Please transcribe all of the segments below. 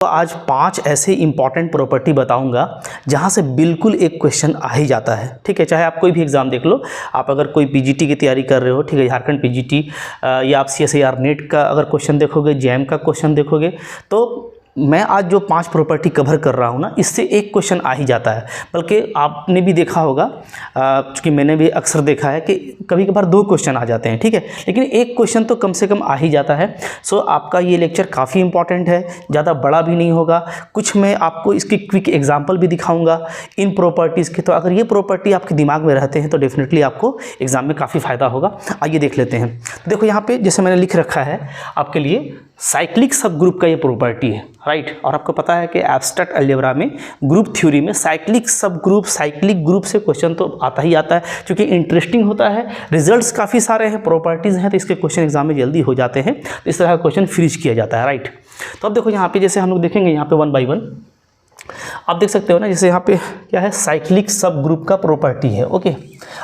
तो आज 5 ऐसे इंपॉर्टेंट प्रॉपर्टी बताऊंगा जहां से बिल्कुल एक क्वेश्चन आ ही जाता है। ठीक है, चाहे आप कोई भी एग्ज़ाम देख लो, आप अगर कोई पीजीटी की तैयारी कर रहे हो, ठीक है, झारखंड पीजीटी या आप सीएसआईआर नेट का अगर क्वेश्चन देखोगे, जैम का क्वेश्चन देखोगे, तो मैं आज जो 5 प्रॉपर्टी कवर कर रहा हूँ ना, इससे एक क्वेश्चन आ ही जाता है। बल्कि आपने भी देखा होगा, चूँकि मैंने भी अक्सर देखा है कि कभी कभार 2 क्वेश्चन आ जाते हैं, ठीक है, लेकिन एक क्वेश्चन तो कम से कम आ ही जाता है। सो आपका ये लेक्चर काफ़ी इंपॉर्टेंट है, ज़्यादा बड़ा भी नहीं होगा। कुछ मैं आपको इसकी क्विक एग्जाम्पल भी दिखाऊँगा इन प्रॉपर्टीज़ के। तो अगर ये प्रॉपर्टी आपके दिमाग में रहते हैं तो डेफिनेटली आपको एग्ज़ाम में काफ़ी फ़ायदा होगा। आइए देख लेते हैं। देखो यहाँ पे जैसे मैंने लिख रखा है आपके लिए, साइक्लिक सब ग्रुप का ये प्रॉपर्टी है, राइट। और आपको पता है कि एब्स्ट्रैक्ट अलजेब्रा में, ग्रुप थ्योरी में साइक्लिक सब ग्रुप, साइक्लिक ग्रुप से क्वेश्चन तो आता ही आता है, क्योंकि इंटरेस्टिंग होता है, रिजल्ट्स काफ़ी सारे हैं, प्रॉपर्टीज़ हैं, तो इसके क्वेश्चन एग्जाम में जल्दी हो जाते हैं। तो इस तरह का क्वेश्चन फ्रीज किया जाता है, राइट। तो अब देखो यहाँ पे जैसे हम लोग देखेंगे यहाँ पे 1 बाई 1 आप देख सकते हो ना, जैसे यहाँ पे क्या है, साइक्लिक सब ग्रुप का प्रॉपर्टी है। ओके,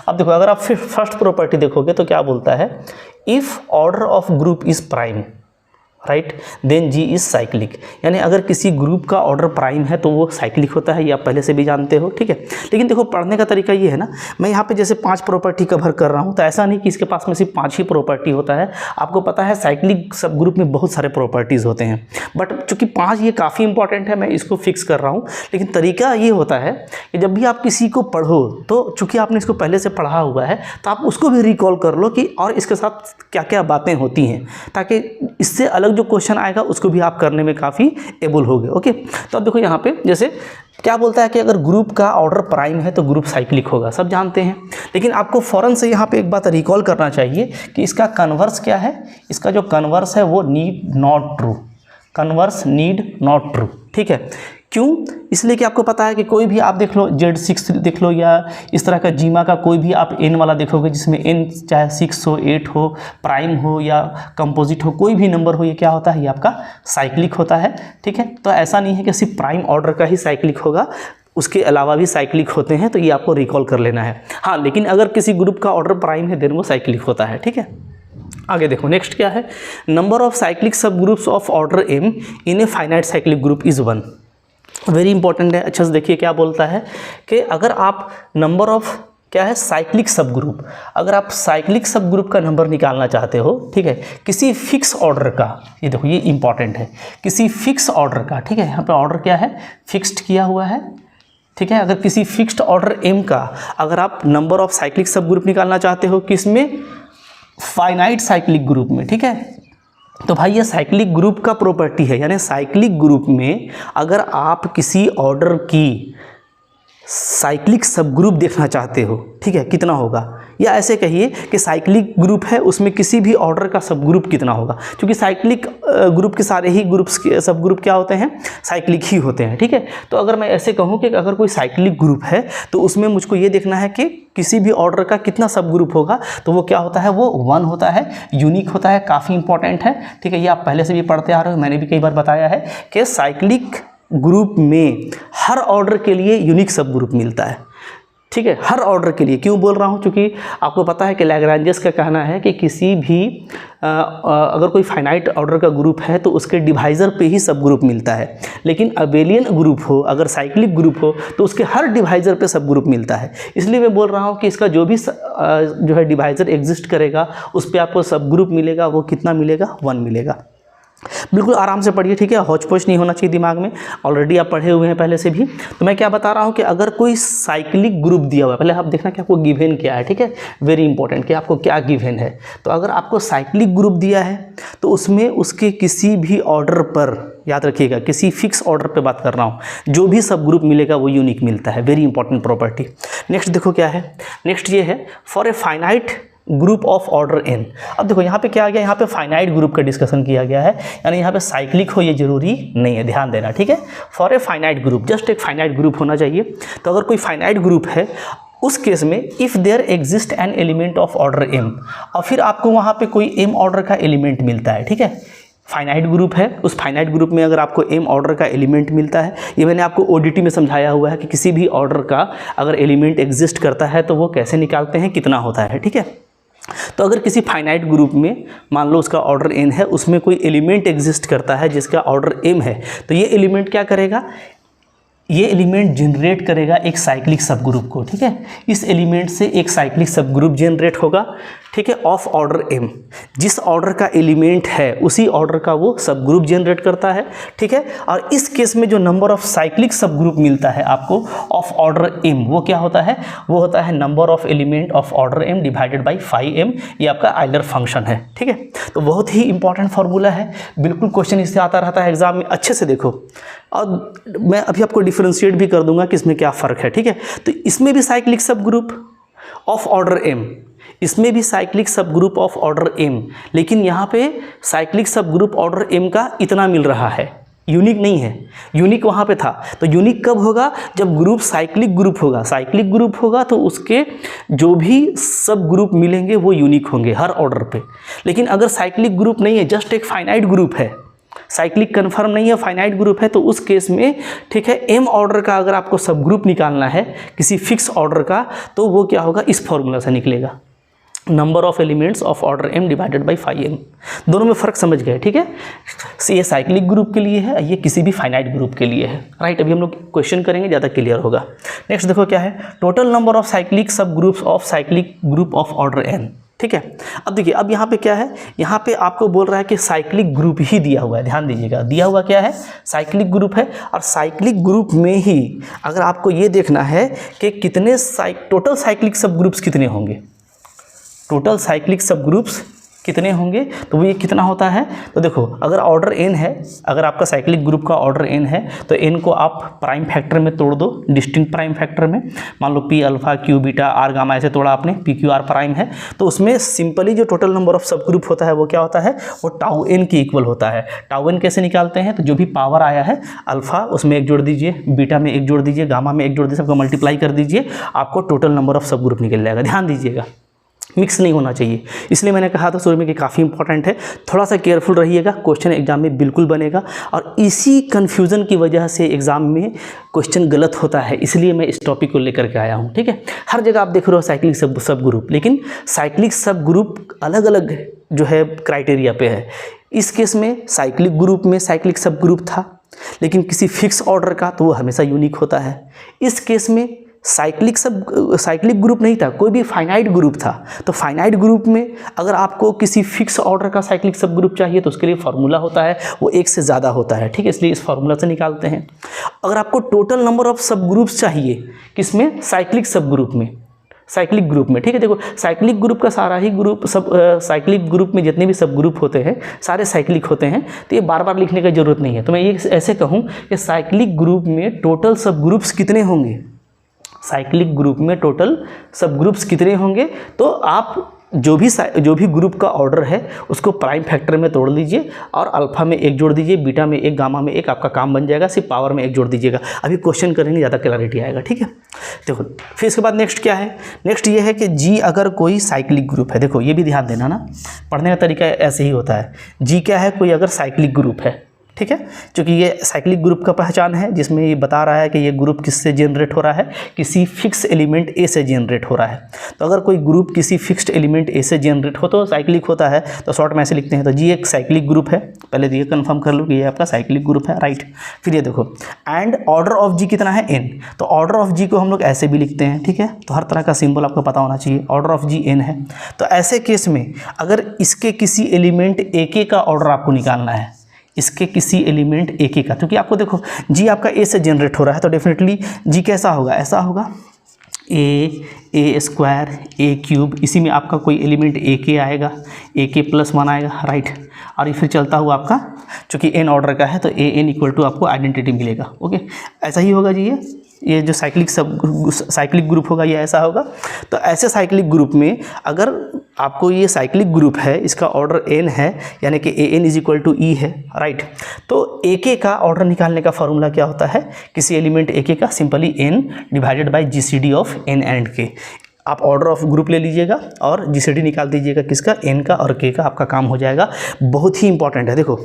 अब देखो अगर आप फिर फर्स्ट प्रॉपर्टी देखोगे तो क्या बोलता है, if order of group is prime, right, then G is cyclic. यानी अगर किसी ग्रुप का ऑर्डर प्राइम है तो वो साइक्लिक होता है, ये आप पहले से भी जानते हो, ठीक है। लेकिन देखो पढ़ने का तरीका ये है ना, मैं यहाँ पे जैसे 5 प्रॉपर्टी कवर कर रहा हूँ, तो ऐसा नहीं कि इसके पास में सिर्फ 5 ही प्रॉपर्टी होता है। आपको पता है साइक्लिक सब ग्रुप में बहुत सारे प्रॉपर्टीज़ होते हैं, बट चूँकि 5 ये काफ़ी इंपॉर्टेंट है, मैं इसको फिक्स कर रहा हूँ। लेकिन तरीका ये होता है कि जब भी आप किसी को पढ़ो, तो चूँकि आपने इसको पहले से पढ़ा हुआ है, तो आप उसको भी रिकॉल कर लो कि और इसके साथ क्या क्या बातें होती हैं, ताकि इससे अलग जो क्वेश्चन आएगा उसको भी आप करने में काफ़ी एबल होगे। ओके, तो अब देखो यहाँ पे जैसे क्या बोलता है कि अगर ग्रुप का ऑर्डर प्राइम है तो ग्रुप साइक्लिक होगा, सब जानते हैं। लेकिन आपको फ़ौरन से यहाँ पे एक बात रिकॉल करना चाहिए कि इसका कन्वर्स क्या है। इसका जो कन्वर्स है वो need not true, converse need not true, ठीक है। क्यों? इसलिए कि आपको पता है कि कोई भी आप देख लो, Z6 देख लो, या इस तरह का जीमा का कोई भी आप n वाला देखोगे, जिसमें n चाहे 6 हो, 8 हो, प्राइम हो या कंपोजिट हो, कोई भी नंबर हो, ये क्या होता है, ये आपका साइक्लिक होता है, ठीक है। तो ऐसा नहीं है कि सिर्फ प्राइम ऑर्डर का ही साइक्लिक होगा, उसके अलावा भी साइक्लिक होते हैं, तो ये आपको रिकॉल कर लेना है। हाँ, लेकिन अगर किसी ग्रुप का ऑर्डर प्राइम है देन वो साइक्लिक होता है, ठीक है। आगे देखो नेक्स्ट क्या है, नंबर ऑफ साइक्लिक सब groups of order m in a finite cyclic group is 1। Very important है, अच्छा से देखिए क्या बोलता है कि अगर आप नंबर ऑफ क्या है, साइक्लिक सब ग्रुप, अगर आप साइक्लिक सब ग्रुप का नंबर निकालना चाहते हो, ठीक है, किसी फिक्स ऑर्डर का, ये देखो ये इंपॉर्टेंट है, किसी फिक्स ऑर्डर का, ठीक है, यहाँ पे ऑर्डर क्या है, फिक्स्ड किया हुआ है, ठीक है। अगर किसी फिक्स्ड ऑर्डर m का अगर आप नंबर ऑफ साइक्लिक सब ग्रुप निकालना चाहते हो, किसमें, फाइनाइट साइक्लिक ग्रुप में, ठीक है, तो भाई ये साइक्लिक ग्रुप का प्रॉपर्टी है। यानी साइक्लिक ग्रुप में अगर आप किसी ऑर्डर की साइक्लिक सब ग्रुप देखना चाहते हो, ठीक है, कितना होगा, या ऐसे कहिए कि साइक्लिक ग्रुप है, उसमें किसी भी ऑर्डर का सब ग्रुप कितना होगा, क्योंकि साइक्लिक ग्रुप के सारे ही ग्रुप्स के सब ग्रुप क्या होते हैं, साइक्लिक ही होते हैं, ठीक है। तो अगर मैं ऐसे कहूँ कि अगर कोई साइक्लिक ग्रुप है तो उसमें मुझको ये देखना है कि किसी भी ऑर्डर का कितना सब ग्रुप होगा, तो वो क्या होता है, वो 1 होता है, यूनिक होता है, काफ़ी इंपॉर्टेंट है, ठीक है। ये आप पहले से भी पढ़ते आ रहे हो, मैंने भी कई बार बताया है कि साइक्लिक ग्रुप में हर ऑर्डर के लिए यूनिक सब ग्रुप मिलता है, ठीक है, हर ऑर्डर के लिए। क्यों बोल रहा हूँ, क्योंकि आपको पता है कि लैग्रांजेस का कहना है कि किसी भी अगर कोई फाइनाइट ऑर्डर का ग्रुप है तो उसके डिवाइज़र पे ही सब ग्रुप मिलता है, लेकिन अबेलियन ग्रुप हो, अगर साइक्लिक ग्रुप हो, तो उसके हर डिवाइज़र पे सब ग्रुप मिलता है। इसलिए मैं बोल रहा हूँ कि इसका जो भी जो है डिवाइज़र एग्जिस्ट करेगा उस पर आपको सब ग्रुप मिलेगा, वो कितना मिलेगा, 1 मिलेगा। बिल्कुल आराम से पढ़िए, ठीक है, हौच पौच नहीं होना चाहिए दिमाग में, ऑलरेडी आप पढ़े हुए हैं पहले से भी। तो मैं क्या बता रहा हूँ कि अगर कोई साइक्लिक ग्रुप दिया हुआ है, पहले आप देखना कि आपको गिवन क्या है, ठीक है, वेरी इंपॉर्टेंट कि आपको क्या गिवन है। तो अगर आपको साइक्लिक ग्रुप दिया है तो उसमें उसके किसी भी ऑर्डर पर, याद रखिएगा किसी फिक्स ऑर्डर पे बात कर रहा हूँ, जो भी सब ग्रुप मिलेगा वो यूनिक मिलता है, वेरी इंपॉर्टेंट प्रॉपर्टी। नेक्स्ट देखो क्या है, नेक्स्ट ये है, for a finite group of order n। अब देखो यहाँ पे क्या आ गया, यहाँ पे फाइनाइट ग्रुप का डिस्कशन किया गया है, यानी यहाँ पे साइक्लिक हो ये जरूरी नहीं है, ध्यान देना, ठीक है। For a finite group, just एक फाइनाइट ग्रुप होना चाहिए। तो अगर कोई फाइनाइट ग्रुप है उस केस में if there exist an element of order m, और फिर आपको वहाँ पे कोई m ऑर्डर का एलिमेंट मिलता है, ठीक है, फाइनाइट ग्रुप है, उस फाइनाइट ग्रुप में अगर आपको m ऑर्डर का एलिमेंट मिलता है, ये मैंने आपको ODT में समझाया हुआ है कि किसी भी ऑर्डर का अगर एलिमेंट एग्जिस्ट करता है तो वो कैसे निकालते हैं, कितना होता है, ठीक है। तो अगर किसी फाइनाइट ग्रुप में मान लो उसका ऑर्डर n है, उसमें कोई एलिमेंट एग्जिस्ट करता है जिसका ऑर्डर m है, तो ये एलिमेंट क्या करेगा, ये एलिमेंट जनरेट करेगा एक साइक्लिक सब ग्रुप को। ठीक है, इस एलिमेंट से एक साइक्लिक सब ग्रुप जनरेट होगा। ठीक है, ऑफ ऑर्डर m, जिस ऑर्डर का एलिमेंट है उसी ऑर्डर का वो सब ग्रुप जनरेट करता है। ठीक है, और इस केस में जो नंबर ऑफ साइक्लिक सब ग्रुप मिलता है आपको ऑफ ऑर्डर m, वो क्या होता है, वो होता है number of element of order m divided by 5m। ये आपका आइलर फंक्शन है। ठीक है, तो बहुत ही इंपॉर्टेंट फार्मूला है, बिल्कुल क्वेश्चन इससे आता रहता है एग्जाम में, अच्छे से देखो। और मैं अभी आपको डिफ्रेंशिएट भी कर दूंगा कि इसमें क्या फ़र्क है। ठीक है, तो इसमें भी साइक्लिक सब ग्रुप ऑफ ऑर्डर m, इसमें भी साइक्लिक सब ग्रुप ऑफ ऑर्डर m, लेकिन यहाँ पे साइक्लिक सब ग्रुप ऑर्डर m का इतना मिल रहा है, यूनिक नहीं है। यूनिक वहाँ पे था, तो यूनिक कब होगा, जब ग्रुप साइक्लिक ग्रुप होगा। साइक्लिक ग्रुप होगा तो उसके जो भी सब ग्रुप मिलेंगे वो यूनिक होंगे हर ऑर्डर पे। लेकिन अगर साइक्लिक ग्रुप नहीं है, जस्ट एक फाइनाइट ग्रुप है, साइक्लिक कन्फर्म नहीं है, फाइनाइट ग्रुप है, तो उस केस में ठीक है m ऑर्डर का अगर आपको सब ग्रुप निकालना है किसी फिक्स ऑर्डर का, तो वो क्या होगा, इस फॉर्मूला से निकलेगा, number of elements of order m divided by 5m। दोनों में फ़र्क समझ गए। ठीक है, ये साइक्लिक ग्रुप के लिए है, ये किसी भी फाइनाइट ग्रुप के लिए है। राइट, अभी हम लोग क्वेश्चन करेंगे, ज़्यादा क्लियर होगा। नेक्स्ट देखो क्या है, टोटल नंबर ऑफ साइक्लिक सब groups of cyclic group of order n। ठीक है, अब देखिए, अब यहाँ पे क्या है, यहाँ पे आपको बोल रहा है कि साइक्लिक ग्रुप ही दिया हुआ है। ध्यान दीजिएगा, दिया हुआ क्या है, साइक्लिक ग्रुप है। और साइक्लिक ग्रुप में ही अगर आपको ये देखना है कि कितने टोटल साइक्लिक सब ग्रुप्स कितने होंगे, टोटल साइक्लिक सब ग्रुप्स कितने होंगे, तो वो ये कितना होता है। तो देखो, अगर ऑर्डर n है, अगर आपका साइक्लिक ग्रुप का ऑर्डर n है, तो n को आप प्राइम फैक्टर में तोड़ दो, डिस्टिंक्ट प्राइम फैक्टर में। मान लो p alpha q beta r gamma ऐसे तोड़ा आपने, p q r प्राइम है, तो उसमें सिंपली जो total number of sub group होता है वो क्या होता है, वो टाउ n की इक्वल होता है। टाउ n कैसे निकालते हैं, तो जो भी पावर आया है अल्फा उसमें एक जोड़ दीजिए, बीटा में एक जोड़ दीजिए, गामा में एक जोड़ दीजिए, सबको मल्टीप्लाई कर दीजिए, आपको total number of sub group निकल जाएगा। ध्यान दीजिएगा, मिक्स नहीं होना चाहिए, इसलिए मैंने कहा था शुरू में कि काफ़ी इंपॉर्टेंट है, थोड़ा सा केयरफुल रहिएगा, क्वेश्चन एग्जाम में बिल्कुल बनेगा। और इसी कन्फ्यूज़न की वजह से एग्जाम में क्वेश्चन गलत होता है, इसलिए मैं इस टॉपिक को लेकर के आया हूँ। ठीक है, हर जगह आप देख रहे हो साइक्लिक सब ग्रुप, लेकिन साइक्लिक सब ग्रुप अलग अलग जो है क्राइटेरिया पे है। इस केस में साइक्लिक ग्रुप में साइक्लिक सब ग्रुप था, लेकिन किसी फिक्स ऑर्डर का, तो वो हमेशा यूनिक होता है। इस केस में साइक्लिक ग्रुप नहीं था, कोई भी फाइनाइट ग्रुप था, तो फाइनाइट ग्रुप में अगर आपको किसी फिक्स ऑर्डर का साइक्लिक सब ग्रुप चाहिए तो उसके लिए फार्मूला होता है, वो एक से ज़्यादा होता है। ठीक है, इसलिए इस फार्मूला से निकालते हैं। अगर आपको टोटल नंबर ऑफ सब ग्रुप्स चाहिए, किसमें, साइक्लिक सब ग्रुप में, साइक्लिक ग्रुप में। ठीक है, देखो साइक्लिक ग्रुप का सारा ही ग्रुप सब साइक्लिक ग्रुप में जितने भी सब ग्रुप होते हैं सारे साइक्लिक होते हैं, तो ये बार बार लिखने की ज़रूरत नहीं है। तो मैं ये ऐसे कहूँ कि साइक्लिक ग्रुप में टोटल सब ग्रुप्स कितने होंगे, साइक्लिक ग्रुप में टोटल सब ग्रुप्स कितने होंगे, तो आप जो भी ग्रुप का ऑर्डर है उसको प्राइम फैक्टर में तोड़ लीजिए और अल्फा में एक जोड़ दीजिए, बीटा में एक, गामा में एक, आपका काम बन जाएगा। सिर्फ पावर में एक जोड़ दीजिएगा, अभी क्वेश्चन करेंगे ज़्यादा क्लैरिटी आएगा। ठीक है, देखो फिर इसके बाद नेक्स्ट क्या है, नेक्स्ट ये है कि जी अगर कोई साइक्लिक ग्रुप है, देखो ये भी ध्यान देना ना, पढ़ने का तरीका ऐसे ही होता है। जी क्या है, कोई अगर साइक्लिक ग्रुप है, ठीक है, क्योंकि ये साइक्लिक ग्रुप का पहचान है, जिसमें ये बता रहा है कि ये ग्रुप किससे जनरेट हो रहा है, किसी फिक्स एलिमेंट ए से जनरेट हो रहा है। तो अगर कोई ग्रुप किसी फिक्स्ड एलिमेंट ए से जनरेट हो तो साइक्लिक होता है। तो शॉर्ट में ऐसे लिखते हैं, तो जी एक साइक्लिक ग्रुप है, पहले ये कंफर्म कर लो कि ये आपका साइक्लिक ग्रुप है। राइट, फिर ये देखो एंड ऑर्डर ऑफ जी कितना है, एन। तो ऑर्डर ऑफ जी को हम लोग ऐसे भी लिखते हैं। ठीक है, तो हर तरह का सिंबल आपको पता होना चाहिए। ऑर्डर ऑफ जी एन है, तो ऐसे केस में अगर इसके किसी एलिमेंट ए के का ऑर्डर आपको निकालना है, इसके किसी एलिमेंट ए के का, क्योंकि आपको देखो जी आपका ए से जनरेट हो रहा है, तो डेफिनेटली जी कैसा होगा, ऐसा होगा ए स्क्वायर ए क्यूब, इसी में आपका कोई एलिमेंट ए के आएगा, ए के प्लस 1 आएगा। राइट, और फिर चलता हुआ आपका, चूँकि एन ऑर्डर का है तो ए एन इक्वल टू आपको आइडेंटिटी मिलेगा। ओके, ऐसा ही होगा जी, ये जो साइक्लिक ग्रुप होगा ये ऐसा होगा। तो ऐसे साइक्लिक ग्रुप में अगर आपको ये साइक्लिक ग्रुप है, इसका ऑर्डर एन है, यानी कि A N is equal to ई है। राइट, तो ए के का ऑर्डर निकालने का फॉर्मूला क्या होता है, किसी एलिमेंट ए के का simply n divided by G C D of n and k. आप ऑर्डर ऑफ ग्रुप ले लीजिएगा और जी सी डी निकाल दीजिएगा किसका, एन का और के का, आपका काम हो जाएगा। बहुत ही इंपॉर्टेंट है। देखो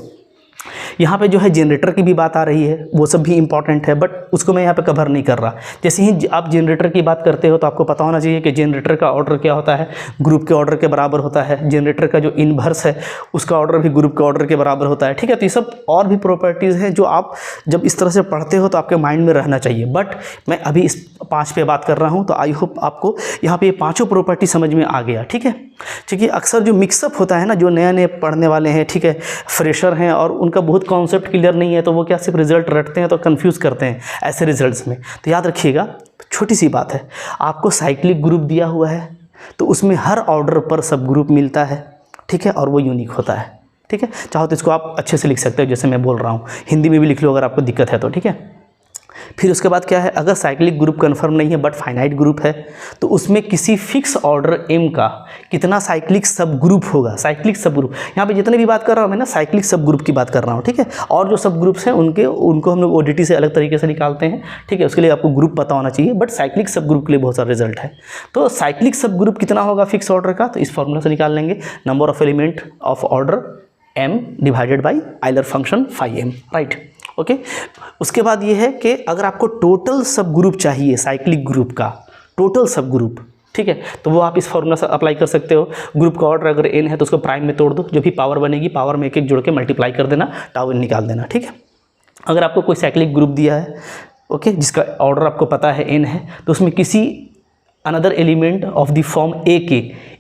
यहाँ पे जो है जनरेटर की भी बात आ रही है, वो सब भी इंपॉर्टेंट है, बट उसको मैं यहाँ पे कवर नहीं कर रहा। जैसे ही आप जनरेटर की बात करते हो तो आपको पता होना चाहिए कि जनरेटर का ऑर्डर क्या होता है, ग्रुप के ऑर्डर के बराबर होता है। जनरेटर का जो इन्वर्स है उसका ऑर्डर भी ग्रुप के ऑर्डर के बराबर होता है, ठीक है। तो ये सब और भी प्रॉपर्टीज़ हैं जो आप जब इस तरह से पढ़ते हो तो आपके माइंड में रहना चाहिए। बट मैं अभी इस 5 पे बात कर रहा हूँ, तो आई होप आपको यहाँ पे ये 5 प्रॉपर्टी समझ में आ गया, ठीक है। क्योंकि अक्सर जो मिक्सअप होता है ना, जो नए नए पढ़ने वाले हैं, ठीक है, फ्रेशर हैं और उनका बहुत कॉन्सेप्ट क्लियर नहीं है, तो वो क्या सिर्फ रिजल्ट रटते हैं तो कंफ्यूज करते हैं ऐसे रिजल्ट्स में। तो याद रखिएगा, छोटी सी बात है, आपको साइक्लिक ग्रुप दिया हुआ है तो उसमें हर ऑर्डर पर सब ग्रुप मिलता है, ठीक है, और वो यूनिक होता है, ठीक है। चाहो तो इसको आप अच्छे से लिख सकते हो, जैसे मैं बोल रहा हूँ, हिंदी में भी लिख लो अगर आपको दिक्कत है तो, ठीक है। फिर उसके बाद क्या है, अगर साइक्लिक ग्रुप कन्फर्म नहीं है बट फाइनाइट ग्रुप है, तो उसमें किसी फिक्स ऑर्डर m का कितना साइक्लिक सब ग्रुप होगा। साइक्लिक सब ग्रुप, यहाँ पे जितने भी बात कर रहा हूँ मैं ना, साइक्लिक सब ग्रुप की बात कर रहा हूँ, ठीक है। और जो सब ग्रुप्स हैं उनको हम लोग ODT से अलग तरीके से निकालते हैं, ठीक है। उसके लिए आपको ग्रुप पता होना चाहिए, बट साइक्लिक सब ग्रुप के लिए बहुत सारा रिजल्ट है। तो साइक्लिक सब ग्रुप कितना होगा फिक्स ऑर्डर का, तो इस फॉर्मूला से निकाल लेंगे, number of element of order m divided by Euler function phi m, right, okay. उसके बाद ये है कि अगर आपको टोटल सब ग्रुप चाहिए साइक्लिक ग्रुप का, टोटल सब ग्रुप, ठीक है, तो वो आप इस फॉर्मूला से अप्लाई कर सकते हो। ग्रुप का ऑर्डर अगर n है तो उसको प्राइम में तोड़ दो, जो भी पावर बनेगी पावर में एक एक जोड़ के मल्टीप्लाई कर देना, टाउ n निकाल देना, ठीक है। अगर आपको कोई साइक्लिक ग्रुप दिया है, ओके, जिसका ऑर्डर आपको पता है n है, तो उसमें किसी another element of the form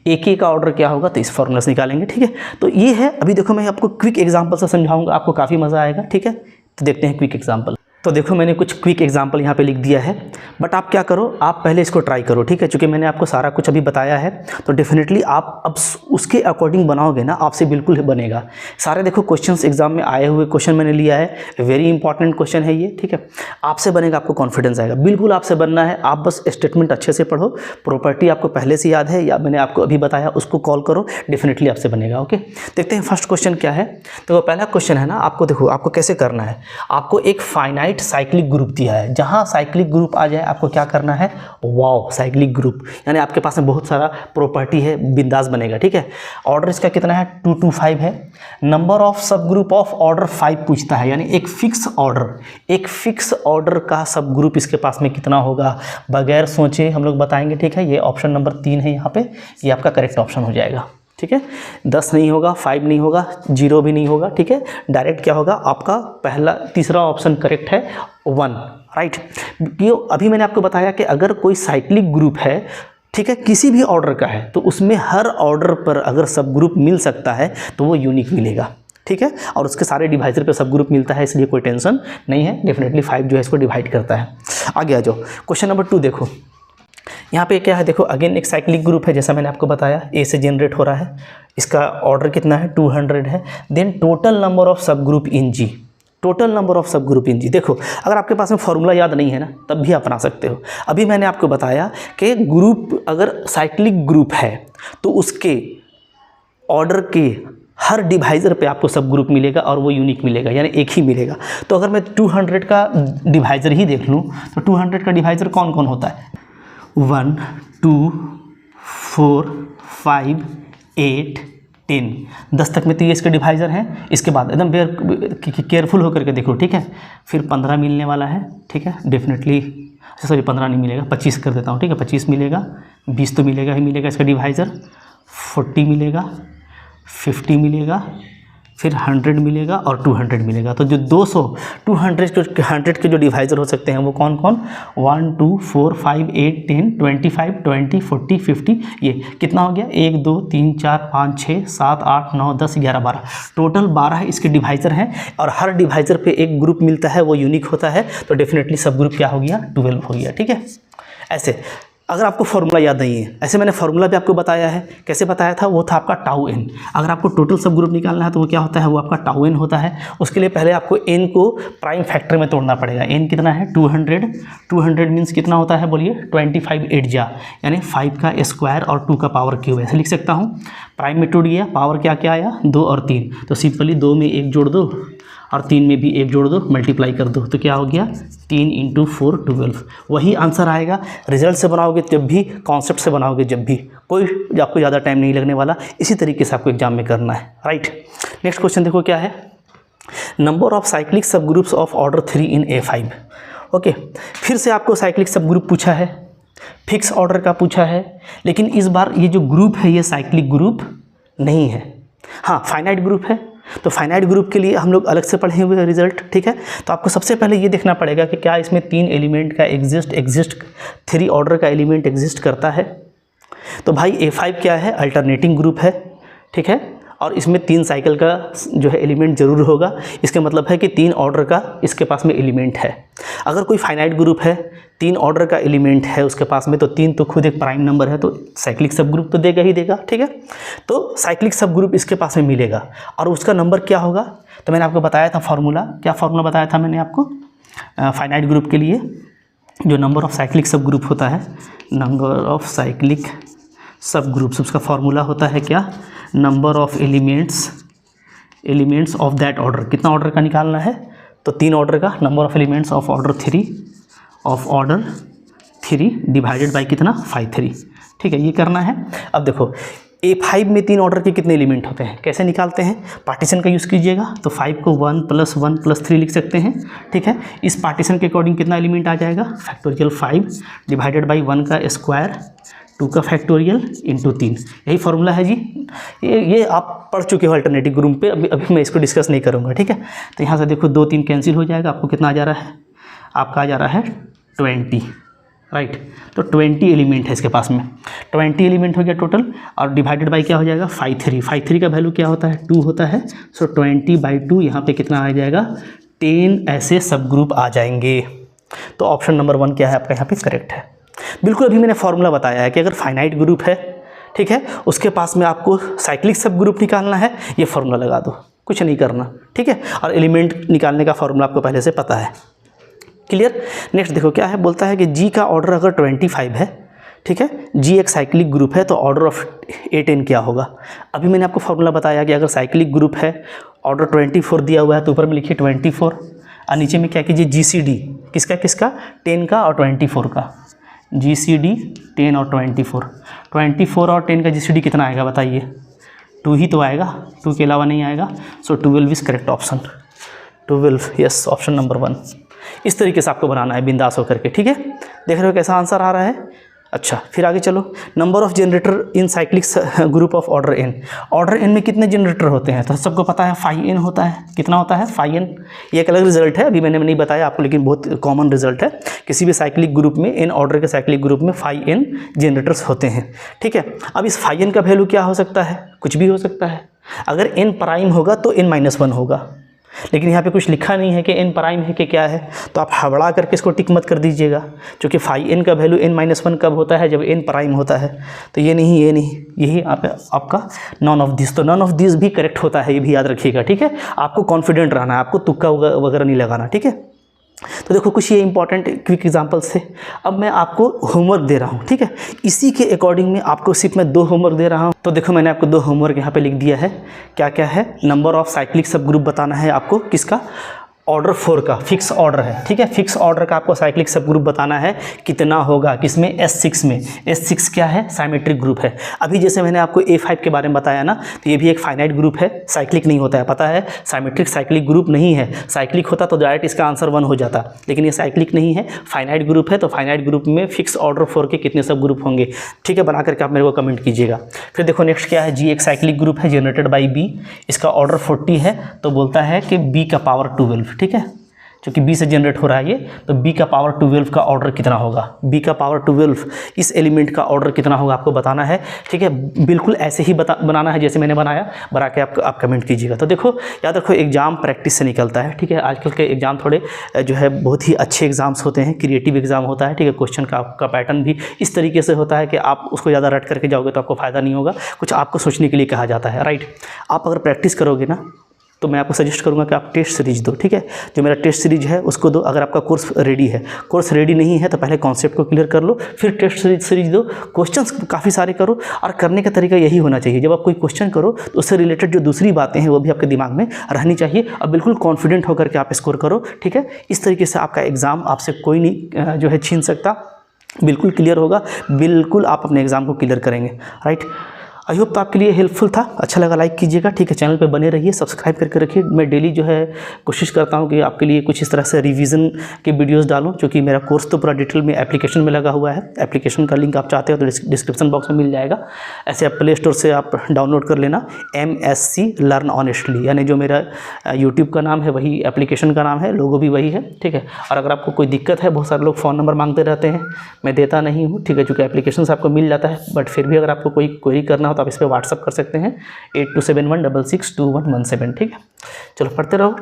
AK का ऑर्डर क्या होगा, तो इस फॉर्मूला से निकालेंगे, ठीक है। तो ये है, अभी देखो मैं आपको क्विक एग्जांपल से समझाऊंगा, आपको काफ़ी मज़ा आएगा, ठीक है। तो देखते हैं क्विक एग्जांपल। तो देखो मैंने कुछ क्विक एग्जांपल यहाँ पे लिख दिया है, बट आप क्या करो, आप पहले इसको ट्राई करो, ठीक है। चूँकि मैंने आपको सारा कुछ अभी बताया है, तो डेफिनेटली आप अब उसके अकॉर्डिंग बनाओगे ना, आपसे बिल्कुल बनेगा। सारे देखो क्वेश्चंस एग्जाम में आए हुए क्वेश्चन मैंने लिया है, वेरी इंपॉर्टेंट क्वेश्चन है ये, ठीक है। आपसे बनेगा, आपको कॉन्फिडेंस आएगा, बिल्कुल आपसे बनना है। आप बस स्टेटमेंट अच्छे से पढ़ो, प्रॉपर्टी आपको पहले से याद है या मैंने आपको अभी बताया, उसको कॉल करो, डेफिनेटली आपसे बनेगा, ओके। देखते हैं फर्स्ट क्वेश्चन क्या है। तो पहला क्वेश्चन है ना, आपको देखो आपको कैसे करना है, आपको एक फाइनाइट साइक्लिक ग्रुप दिया है, जहां साइक्लिक ग्रुप आ जाए आपको क्या करना है, वाओ साइक्लिक ग्रुप, यानी आपके पास में बहुत सारा प्रॉपर्टी है, बिंदास बनेगा, ठीक है। ऑर्डर इसका कितना है, 2 to 5 है। Number of sub group of order 5 पूछता है, यानी एक फिक्स ऑर्डर का सब ग्रुप इसके पास में कितना होगा, बगैर सोचे हम लोग बताएंगे, ठीक है। ये ऑप्शन नंबर 3 है, यहाँ पे ये आपका करेक्ट ऑप्शन हो जाएगा, ठीक है। 10 नहीं होगा, 5 नहीं होगा, 0 भी नहीं होगा, ठीक है। डायरेक्ट क्या होगा, आपका तीसरा ऑप्शन करेक्ट है, 1, राइट। ये अभी मैंने आपको बताया कि अगर कोई साइक्लिक ग्रुप है, ठीक है, किसी भी ऑर्डर का है, तो उसमें हर ऑर्डर पर अगर सब ग्रुप मिल सकता है तो वो यूनिक मिलेगा, ठीक है। और उसके सारे डिवाइजर पे सब ग्रुप मिलता है, इसलिए कोई टेंशन नहीं है। डेफिनेटली 5 जो है इसको डिवाइड करता है। आगे आ जाओ, क्वेश्चन नंबर 2 देखो, यहाँ पे क्या है, देखो अगेन एक साइक्लिक ग्रुप है, जैसा मैंने आपको बताया, ए से जनरेट हो रहा है, इसका ऑर्डर कितना है, 200 है। Then total number of sub group in G, total number of sub group in G. देखो अगर आपके पास में फॉर्मूला याद नहीं है ना, तब भी आप बना सकते हो। अभी मैंने आपको बताया कि ग्रुप अगर साइक्लिक ग्रुप है तो उसके ऑर्डर के हर डिवाइज़र पे आपको सब ग्रुप मिलेगा और वो यूनिक मिलेगा, यानी एक ही मिलेगा। तो अगर मैं 200 का डिवाइज़र ही देख लूँ तो 200 का डिवाइज़र कौन कौन होता है, 1 2 4 5 8 10, 10 तक में तो ये इसके डिवाइज़र हैं। इसके बाद एकदम केयरफुल होकर के देखो, ठीक है। फिर 15 मिलने वाला है, ठीक है, डेफिनेटली, सॉरी 15 नहीं मिलेगा, 25 कर देता हूँ, ठीक है। 25 मिलेगा, 20 तो मिलेगा ही मिलेगा इसका डिवाइज़र, 40 मिलेगा, 50 मिलेगा, फिर 100 मिलेगा और 200 मिलेगा। तो जो 200 100 के जो डिवाइज़र हो सकते हैं वो कौन कौन, 1 2 4 5 8 10 25 20 40 50, ये कितना हो गया, 1 2 3 4 5 6 7 8 9 10 11 12, टोटल 12 इसके डिवाइज़र हैं। और हर डिवाइज़र पे एक ग्रुप मिलता है, वो यूनिक होता है, तो डेफिनेटली सब ग्रुप क्या हो गया, 12 हो गया, ठीक है। ऐसे अगर आपको फार्मूला याद नहीं है, ऐसे मैंने फार्मूला भी आपको बताया है, कैसे बताया था, वो था आपका टाउ n। अगर आपको टोटल सब ग्रुप निकालना है तो वो क्या होता है, वो आपका टाउ n होता है। उसके लिए पहले आपको n को प्राइम फैक्टर में तोड़ना पड़ेगा। n कितना है, 200 मीन्स कितना होता है, बोलिए 25 8 जा, यानी 5 का स्क्वायर और 2 का पावर क्यूब, ऐसे लिख सकता हूँ। प्राइम में टूट गया, पावर क्या क्या आया, 2 और 3, तो सिंपली 2 में 1 जोड़ दो और 3 में भी 1 जोड़ दो, मल्टीप्लाई कर दो, तो क्या हो गया, 3 × 4 12। वही आंसर आएगा। रिजल्ट से बनाओगे जब भी, कॉन्सेप्ट से बनाओगे जब भी, कोई आपको ज़्यादा टाइम नहीं लगने वाला। इसी तरीके से आपको एग्जाम में करना है, राइट। नेक्स्ट क्वेश्चन देखो क्या है, नंबर ऑफ साइक्लिक सब groups of order 3 in A5। Okay, फिर से आपको साइक्लिक सब ग्रुप पूछा है, फिक्स ऑर्डर का पूछा है, लेकिन इस बार ये जो ग्रुप है ये साइक्लिक ग्रुप नहीं है, हाँ फाइनाइट ग्रुप है। तो फाइनाइट ग्रुप के लिए हम लोग अलग से पढ़े हुए रिजल्ट, ठीक है। तो आपको सबसे पहले ये देखना पड़ेगा कि क्या इसमें 3 एलिमेंट का एग्जिस्ट 3 ऑर्डर का एलिमेंट एग्जिस्ट करता है। तो भाई A5 क्या है, अल्टरनेटिंग ग्रुप है, ठीक है, और इसमें 3 साइकिल का जो है एलिमेंट ज़रूर होगा। इसका मतलब है कि 3 ऑर्डर का इसके पास में एलिमेंट है। अगर कोई फाइनाइट ग्रुप है, 3 ऑर्डर का एलिमेंट है उसके पास में, तो 3 तो खुद एक प्राइम नंबर है, तो साइक्लिक सब ग्रुप तो देगा ही देगा, ठीक है। तो साइक्लिक सब ग्रुप इसके पास में मिलेगा और उसका नंबर क्या होगा। तो मैंने आपको बताया था फार्मूला, क्या फार्मूला बताया था मैंने आपको फाइनाइट ग्रुप के लिए, जो नंबर ऑफ साइक्लिक सब ग्रुप होता है, नंबर ऑफ साइक्लिक सब ग्रुप्स, उसका फार्मूला होता है क्या, number of elements of that order. कितना ऑर्डर का निकालना है, तो 3 ऑर्डर का, number of elements of order 3 divided by कितना 5 ठीक है, ये करना है। अब देखो A5 में 3 ऑर्डर के कितने एलिमेंट होते हैं, कैसे निकालते हैं, पार्टीशन का यूज़ कीजिएगा। तो 5 को 1 + 1 + 3 लिख सकते हैं, ठीक है। इस पार्टीशन के अकॉर्डिंग कितना एलिमेंट आ जाएगा, फैक्टोरियल 5 डिवाइडेड बाई 1 का स्क्वायर 2 का फैक्टोरियल इंटू 3, यही फार्मूला है जी। ये आप पढ़ चुके हो अल्टरनेटिव ग्रुप पे, अभी मैं इसको डिस्कस नहीं करूँगा, ठीक है। तो यहाँ से देखो 2 3 कैंसिल हो जाएगा, आपको कितना आ जा रहा है, आपका आ जा रहा है 20, राइट। तो 20 एलिमेंट है इसके पास में, 20 एलिमेंट हो गया टोटल, और डिवाइडेड बाई क्या हो जाएगा 5 3 का वैल्यू क्या होता है 2 होता है। सो 20/2 यहाँ पे कितना आ जाएगा 10 ऐसे सब ग्रुप आ जाएंगे। तो ऑप्शन नंबर 1 क्या है आपका यहाँ पे करेक्ट है। बिल्कुल अभी मैंने फार्मूला बताया है कि अगर फाइनाइट ग्रुप है, ठीक है, उसके पास में आपको साइक्लिक सब ग्रुप निकालना है, ये फार्मूला लगा दो, कुछ नहीं करना, ठीक है। और एलिमेंट निकालने का फार्मूला आपको पहले से पता है, क्लियर। नेक्स्ट देखो क्या है, बोलता है कि G का ऑर्डर अगर 25 है, ठीक है, G एक साइक्लिक ग्रुप है, तो ऑर्डर ऑफ A10 क्या होगा। अभी मैंने आपको फार्मूला बताया कि अगर साइक्लिक ग्रुप है, ऑर्डर 24 दिया हुआ है, तो ऊपर में लिखिए 24 और नीचे में क्या कीजिए GCD किसका 10 का और 24 का, GCD 10 और 24 और 10 का GCD कितना आएगा बताइए, 2 ही तो आएगा, 2 के अलावा नहीं आएगा। सो 12 is correct option, 12, yes, option number 1। इस तरीके से आपको बनाना है बिंदास होकर के, ठीक है। देख रहे हो कैसा आंसर आ रहा है। अच्छा, फिर आगे चलो, number of generator in cyclic group of order n। Order n में कितने जनरेटर होते हैं, तो सबको पता है 5n होता है। कितना होता है 5n। ये एक अलग रिजल्ट है, अभी मैंने नहीं बताया आपको, लेकिन बहुत कॉमन रिजल्ट है। किसी भी साइक्लिक ग्रुप में, n ऑर्डर के साइक्लिक ग्रुप में 5n जनरेटर्स होते हैं, ठीक है। अब इस 5n का वैल्यू क्या हो सकता है, कुछ भी हो सकता है। अगर n प्राइम होगा तो n-1 होगा, लेकिन यहाँ पे कुछ लिखा नहीं है कि n प्राइम है कि क्या है, तो आप हबड़ा करके इसको टिक मत कर दीजिएगा, क्योंकि 5n का वैल्यू n-1 कब होता है, जब n प्राइम होता है। तो ये नहीं, यही आपका नॉन ऑफ दिस। तो नॉन ऑफ दिस भी करेक्ट होता है, ये भी याद रखिएगा, ठीक है। आपको कॉन्फिडेंट रहना है, आपको तुक्का वगैरह नहीं लगाना, ठीक है। तो देखो कुछ ये इंपॉर्टेंट क्विक एग्जांपल्स थे। अब मैं आपको होमवर्क दे रहा हूँ, ठीक है। इसी के अकॉर्डिंग में आपको सिर्फ मैं 2 होमवर्क दे रहा हूँ। तो देखो मैंने आपको 2 होमवर्क यहाँ पे लिख दिया है। क्या क्या है, नंबर ऑफ साइक्लिक सब ग्रुप बताना है आपको, किसका, ऑर्डर 4 का, फिक्स ऑर्डर है, ठीक है। फिक्स ऑर्डर का आपको साइक्लिक सब ग्रुप बताना है कितना होगा, किसमें, S6 में। S6 क्या है, साइमेट्रिक ग्रुप है। अभी जैसे मैंने आपको A5 के बारे में बताया ना, तो ये भी एक फाइनाइट ग्रुप है, साइक्लिक नहीं होता है, पता है। साइमेट्रिक साइक्लिक ग्रुप नहीं है, साइक्लिक होता तो डायरेक्ट इसका आंसर 1 हो जाता, लेकिन ये साइक्लिक नहीं है, फाइनाइट ग्रुप है। तो फाइनाइट ग्रुप में फिक्स ऑर्डर 4 के कितने सब ग्रुप होंगे, ठीक है, बना करके आप मेरे को कमेंट कीजिएगा। फिर देखो नेक्स्ट क्या है, G एक साइक्लिक ग्रुप है जनरेटेड बाई B, इसका ऑर्डर 40 है, तो बोलता है कि B का पावर 12, ठीक है, क्योंकि B से जनरेट हो रहा है ये, तो B का पावर 12 का ऑर्डर कितना होगा, B का पावर 12 इस एलिमेंट का ऑर्डर कितना होगा आपको बताना है, ठीक है। बिल्कुल ऐसे ही बनाना है जैसे मैंने बनाया, बना के आप कमेंट कीजिएगा। तो देखो याद रखो, एग्जाम प्रैक्टिस से निकलता है, ठीक है। आजकल के एग्जाम थोड़े जो है बहुत ही अच्छे एग्जाम्स होते हैं, क्रिएटिव एग्जाम होता है, ठीक है। क्वेश्चन का पैटर्न भी इस तरीके से होता है कि आप उसको ज़्यादा रट करके जाओगे तो आपको फ़ायदा नहीं होगा, कुछ आपको सोचने के लिए कहा जाता है, राइट। आप अगर प्रैक्टिस करोगे ना, तो मैं आपको सजेस्ट करूंगा कि आप टेस्ट सीरीज दो, ठीक है। जो मेरा टेस्ट सीरीज है उसको दो। अगर आपका कोर्स रेडी है, कोर्स रेडी नहीं है तो पहले कॉन्सेप्ट को क्लियर कर लो, फिर टेस्ट सीरीज दो। क्वेश्चंस काफ़ी सारे करो, और करने का तरीका यही होना चाहिए, जब आप कोई क्वेश्चन करो तो उससे रिलेटेड जो दूसरी बातें हैं वो भी आपके दिमाग में रहनी चाहिए, और बिल्कुल कॉन्फिडेंट होकर के आप स्कोर करो, ठीक है। इस तरीके से आपका एग्ज़ाम आपसे कोई नहीं जो है छीन सकता, बिल्कुल क्लियर होगा, बिल्कुल आप अपने एग्ज़ाम को क्लियर करेंगे, राइट। आई होप तो आपके लिए हेल्पफुल था, अच्छा लगा लाइक कीजिएगा, ठीक है। चैनल पे बने रहिए, सब्सक्राइब करके रखिए। मैं डेली जो है कोशिश करता हूँ कि आपके लिए कुछ इस तरह से रिवीजन के वीडियोस डालूँ, क्योंकि मेरा कोर्स तो पूरा डिटेल में एप्लीकेशन में लगा हुआ है। एप्लीकेशन का लिंक आप चाहते हो तो डिस्क्रिप्शन बॉक्स में मिल जाएगा। ऐसे आप प्ले स्टोर से आप डाउनलोड कर लेना MSc लर्न ऑनेस्टली, यानी जो मेरा यूट्यूब का नाम है वही एप्लीकेशन का नाम है, लोगो भी वही है, ठीक है। और अगर आपको कोई दिक्कत है, बहुत सारे लोग फ़ोन नंबर मांगते रहते हैं, मैं देता नहीं हूँ, ठीक है, चूँकि एप्लीकेशन से आपको मिल जाता है। बट फिर भी अगर आपको कोई क्वेरी करना हो तो आप इस पर व्हाट्सअप कर सकते हैं 8271662117, ठीक है। चलो पढ़ते रहो।